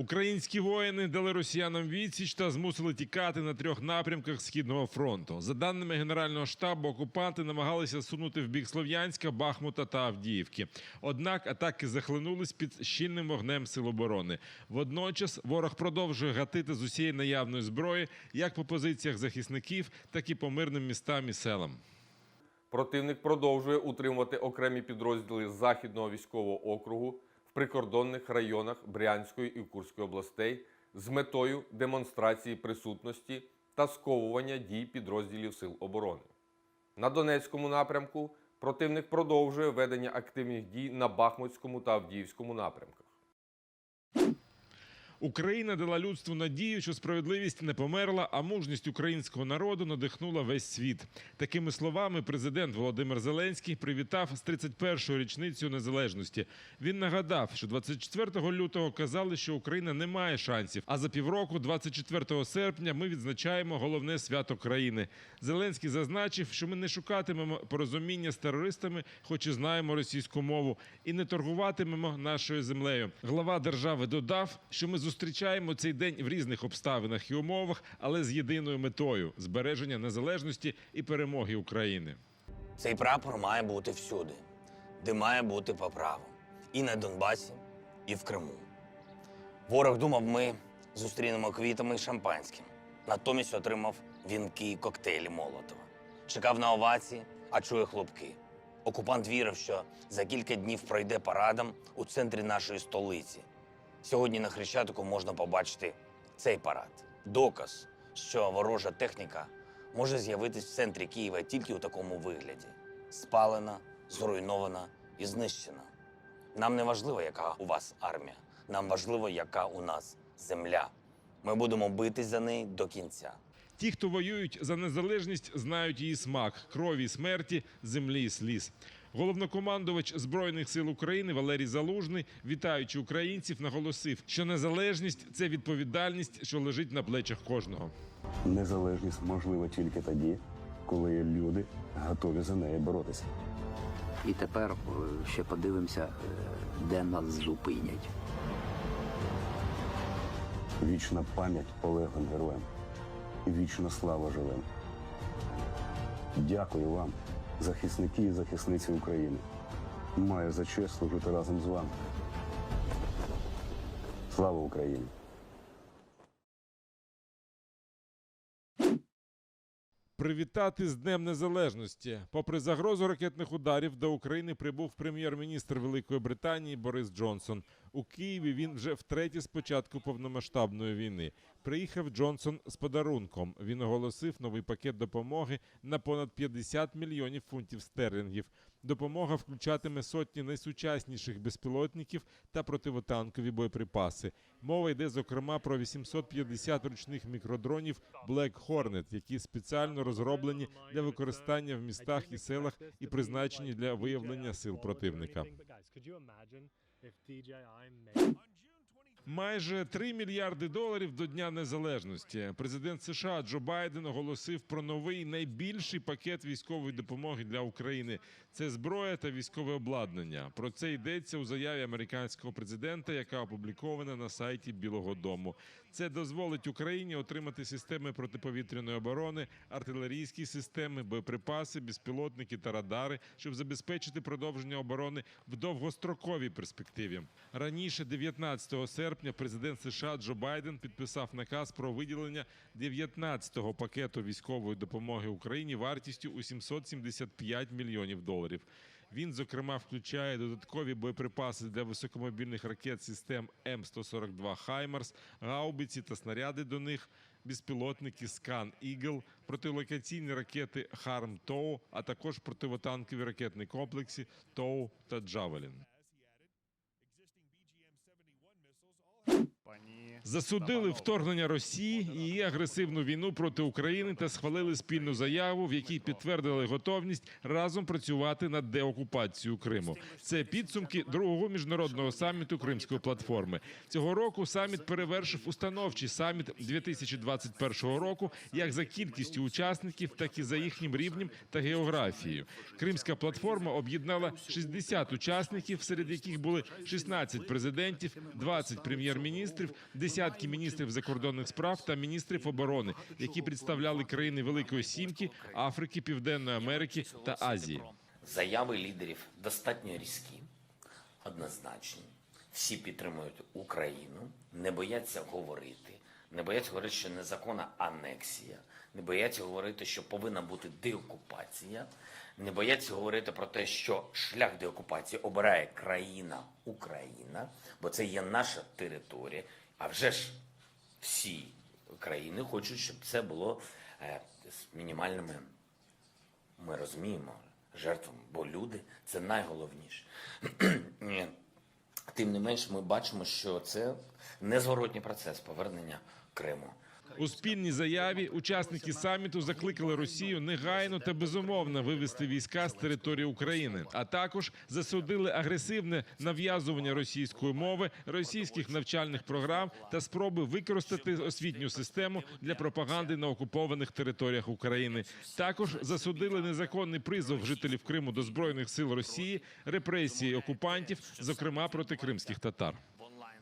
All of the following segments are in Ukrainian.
Українські воїни дали росіянам відсіч та змусили тікати на 3 напрямках Східного фронту. За даними Генерального штабу, окупанти намагалися сунути в бік Слов'янська, Бахмута та Авдіївки. Однак атаки захлинулись під щільним вогнем сил оборони. Водночас ворог продовжує гатити з усієї наявної зброї як по позиціях захисників, так і по мирним містам і селам. Противник продовжує утримувати окремі підрозділи Західного військового округу в прикордонних районах Брянської і Курської областей з метою демонстрації присутності та сковування дій підрозділів Сил оборони. На Донецькому напрямку противник продовжує ведення активних дій на Бахмутському та Авдіївському напрямках. Україна дала людству надію, що справедливість не померла, а мужність українського народу надихнула весь світ. Такими словами президент Володимир Зеленський привітав з 31-ю річницею незалежності. Він нагадав, що 24 лютого казали, що Україна не має шансів, а за півроку, 24 серпня, ми відзначаємо головне свято країни. Зеленський зазначив, що ми не шукатимемо порозуміння з терористами, хоч і знаємо російську мову, і не торгуватимемо нашою землею. Глава держави додав, що ми зустрічаємо цей день в різних обставинах і умовах, але з єдиною метою – збереження незалежності і перемоги України. Цей прапор має бути всюди, де має бути по праву. І на Донбасі, і в Криму. Ворог думав, ми зустрінемо квітами і шампанським. Натомість отримав вінки і коктейлі Молотова. Чекав на овації, а чує хлопки. Окупант вірив, що за кілька днів пройде парадом у центрі нашої столиці. Сьогодні на Хрещатику можна побачити цей парад. Доказ, що ворожа техніка може з'явитись в центрі Києва тільки у такому вигляді. Спалена, зруйнована і знищена. Нам не важливо, яка у вас армія. Нам важливо, яка у нас земля. Ми будемо битись за неї до кінця. Ті, хто воюють за незалежність, знають її смак – крові і смерті, землі і сліз. Головнокомандувач Збройних сил України Валерій Залужний, вітаючи українців, наголосив, що незалежність – це відповідальність, що лежить на плечах кожного. Незалежність можлива тільки тоді, коли люди готові за неї боротися. І тепер ще подивимося, де нас зупинять. Вічна пам'ять полеглим героям і вічна слава живим. Дякую вам, захисники і захисниці України. Маю за честь служити разом з вами. Слава Україні! Привітати з Днем Незалежності. Попри загрозу ракетних ударів, до України прибув прем'єр-міністр Великої Британії Борис Джонсон. У Києві він вже втретє з початку повномасштабної війни. Приїхав Джонсон з подарунком. Він оголосив новий пакет допомоги на понад 50 мільйонів фунтів стерлінгів. Допомога включатиме сотні найсучасніших безпілотників та противотанкові боєприпаси. Мова йде, зокрема, про 850 ручних мікродронів Black Hornet, які спеціально розроблені для використання в містах і селах і призначені для виявлення сил противника. Майже 3 мільярди доларів до Дня Незалежності. Президент США Джо Байден оголосив про новий найбільший пакет військової допомоги для України. Це зброя та військове обладнання. Про це йдеться у заяві американського президента, яка опублікована на сайті Білого дому. Це дозволить Україні отримати системи протиповітряної оборони, артилерійські системи, боєприпаси, безпілотники та радари, щоб забезпечити продовження оборони в довгостроковій перспективі. Раніше, 19 серпня, президент США Джо Байден підписав наказ про виділення 19-го пакету військової допомоги Україні вартістю у 775 мільйонів доларів. Він, зокрема, включає додаткові боєприпаси для високомобільних ракет систем М142 «Хаймарс», гаубиці та снаряди до них, безпілотники «Скан Ігл», протилокаційні ракети «Харм-Тоу», а також противотанкові ракетні комплекси «Тоу» та «Джавелін». Пані засудили вторгнення Росії і її агресивну війну проти України та схвалили спільну заяву, в якій підтвердили готовність разом працювати над деокупацією Криму. Це підсумки другого міжнародного саміту Кримської платформи. Цього року саміт перевершив установчий саміт 2021 року як за кількістю учасників, так і за їхнім рівнем та географією. Кримська платформа об'єднала 60 учасників, серед яких були 16 президентів, 20 прем'єр-міністрів, десятки міністрів закордонних справ та міністрів оборони, які представляли країни Великої Сімки, Африки, Південної Америки та Азії. Заяви лідерів достатньо різкі, однозначні. Всі підтримують Україну, не бояться говорити, що незаконна анексія, не бояться говорити, що повинна бути деокупація, не бояться говорити про те, що шлях деокупації обирає країна Україна, бо це є наша територія. А вже ж всі країни хочуть, щоб це було з мінімальними, ми розуміємо, жертвами, бо люди – це найголовніше. Тим не менш, ми бачимо, що це незворотній процес повернення Криму. У спільній заяві учасники саміту закликали Росію негайно та безумовно вивести війська з території України, а також засудили агресивне нав'язування російської мови, російських навчальних програм та спроби використати освітню систему для пропаганди на окупованих територіях України. Також засудили незаконний призов жителів Криму до Збройних сил Росії, репресії окупантів, зокрема проти кримських татар.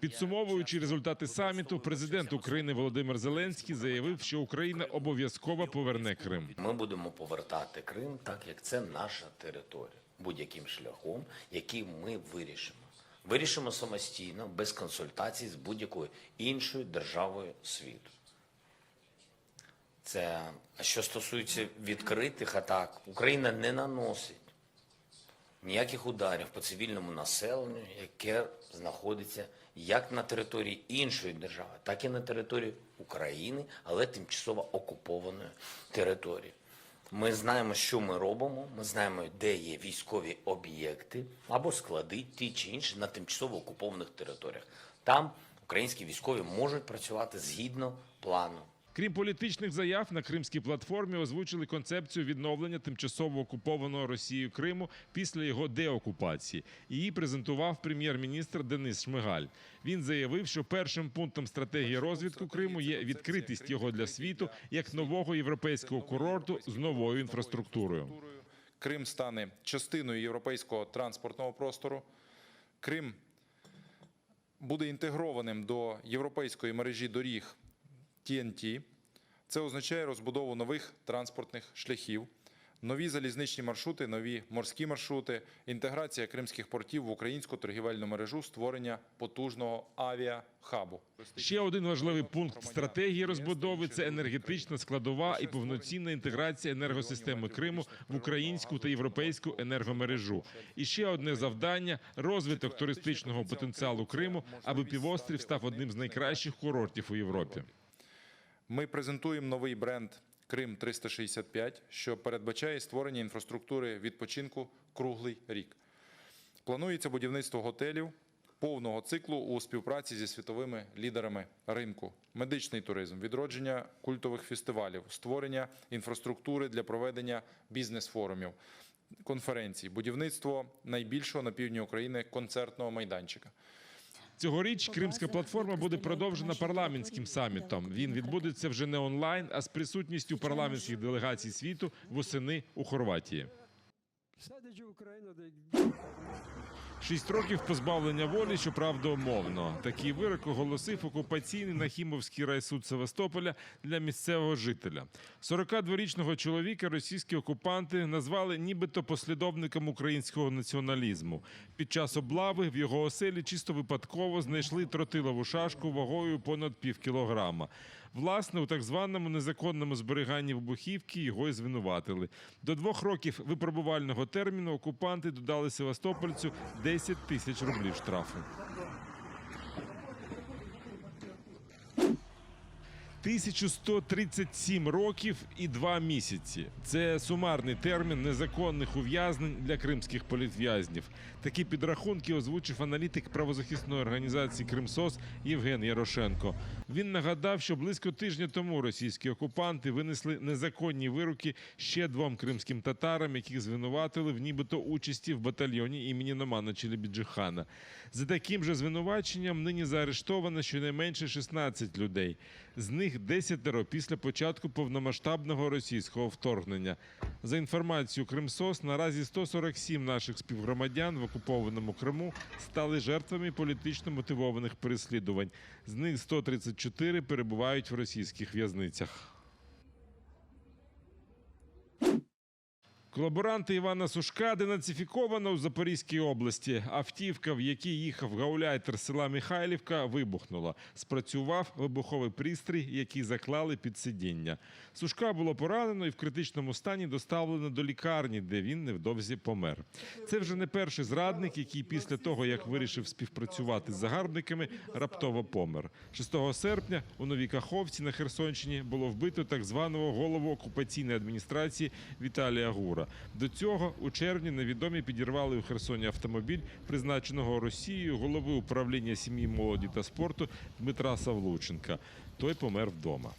Підсумовуючи результати саміту, президент України Володимир Зеленський заявив, що Україна обов'язково поверне Крим. Ми будемо повертати Крим так, як це наша територія, будь-яким шляхом, який ми вирішимо. Вирішимо самостійно, без консультацій з будь-якою іншою державою світу. А що стосується відкритих атак, Україна не наносить ніяких ударів по цивільному населенню, яке знаходиться як на території іншої держави, так і на території України, але тимчасово окупованої території. Ми знаємо, що ми робимо, ми знаємо, де є військові об'єкти або склади, ті чи інші, на тимчасово окупованих територіях. Там українські військові можуть працювати згідно плану. Крім політичних заяв, на Кримській платформі озвучили концепцію відновлення тимчасово окупованого Росією Криму після його деокупації. Її презентував прем'єр-міністр Денис Шмигаль. Він заявив, що першим пунктом стратегії розвитку Криму є відкритість його для світу як нового європейського курорту з новою інфраструктурою. Крим стане частиною європейського транспортного простору. Крим буде інтегрованим до європейської мережі доріг TNT. Це означає розбудову нових транспортних шляхів, нові залізничні маршрути, нові морські маршрути, інтеграція кримських портів в українську торгівельну мережу, створення потужного авіахабу. Ще один важливий пункт стратегії розбудови – це енергетична складова і повноцінна інтеграція енергосистеми Криму в українську та європейську енергомережу. І ще одне завдання – розвиток туристичного потенціалу Криму, аби півострів став одним з найкращих курортів у Європі. Ми презентуємо новий бренд «Крим 365», що передбачає створення інфраструктури відпочинку круглий рік. Планується будівництво готелів повного циклу у співпраці зі світовими лідерами ринку, медичний туризм, відродження культових фестивалів, створення інфраструктури для проведення бізнес-форумів, конференцій, будівництво найбільшого на півдні України концертного майданчика. Цьогоріч Кримська платформа буде продовжена парламентським самітом. Він відбудеться вже не онлайн, а з присутністю парламентських делегацій світу восени у Хорватії. 6 років позбавлення волі, щоправда, умовно. Такий вирок оголосив окупаційний Нахімовський райсуд Севастополя для місцевого жителя. 42-річного чоловіка російські окупанти назвали нібито послідовником українського націоналізму. Під час облави в його оселі чисто випадково знайшли тротилову шашку вагою понад пів кілограма. Власне, у так званому незаконному зберіганні вибухівки його й звинуватили. До 2 років випробувального терміну окупанти додали севастопольцю 10 тисяч рублів штрафу. 1137 років і 2 місяці. Це сумарний термін незаконних ув'язнень для кримських політв'язнів. Такі підрахунки озвучив аналітик правозахисної організації «Кримсос» Євген Ярошенко. Він нагадав, що близько тижня тому російські окупанти винесли незаконні вироки ще 2 кримським татарам, яких звинуватили в нібито участі в батальйоні імені Номана Челебіджихана. За таким же звинуваченням нині заарештовано щонайменше 16 людей. З них 10 після початку повномасштабного російського вторгнення. За інформацією «Кримсос», наразі 147 наших співгромадян в окупованому Криму стали жертвами політично мотивованих переслідувань. З них 134 перебувають в російських в'язницях. Колаборанта Івана Сушка денацифіковано у Запорізькій області. Автівка, в якій їхав гауляйтер села Михайлівка, вибухнула. Спрацював вибуховий пристрій, який заклали під сидіння. Сушка було поранено і в критичному стані доставлено до лікарні, де він невдовзі помер. Це вже не перший зрадник, який після того, як вирішив співпрацювати з загарбниками, раптово помер. 6 серпня у Новій Каховці на Херсонщині було вбито так званого голову окупаційної адміністрації Віталія Гура. До цього у червні невідомі підірвали у Херсоні автомобіль, призначеного Росією голови управління сім'ї, молоді та спорту Дмитра Савлученка. Той помер вдома.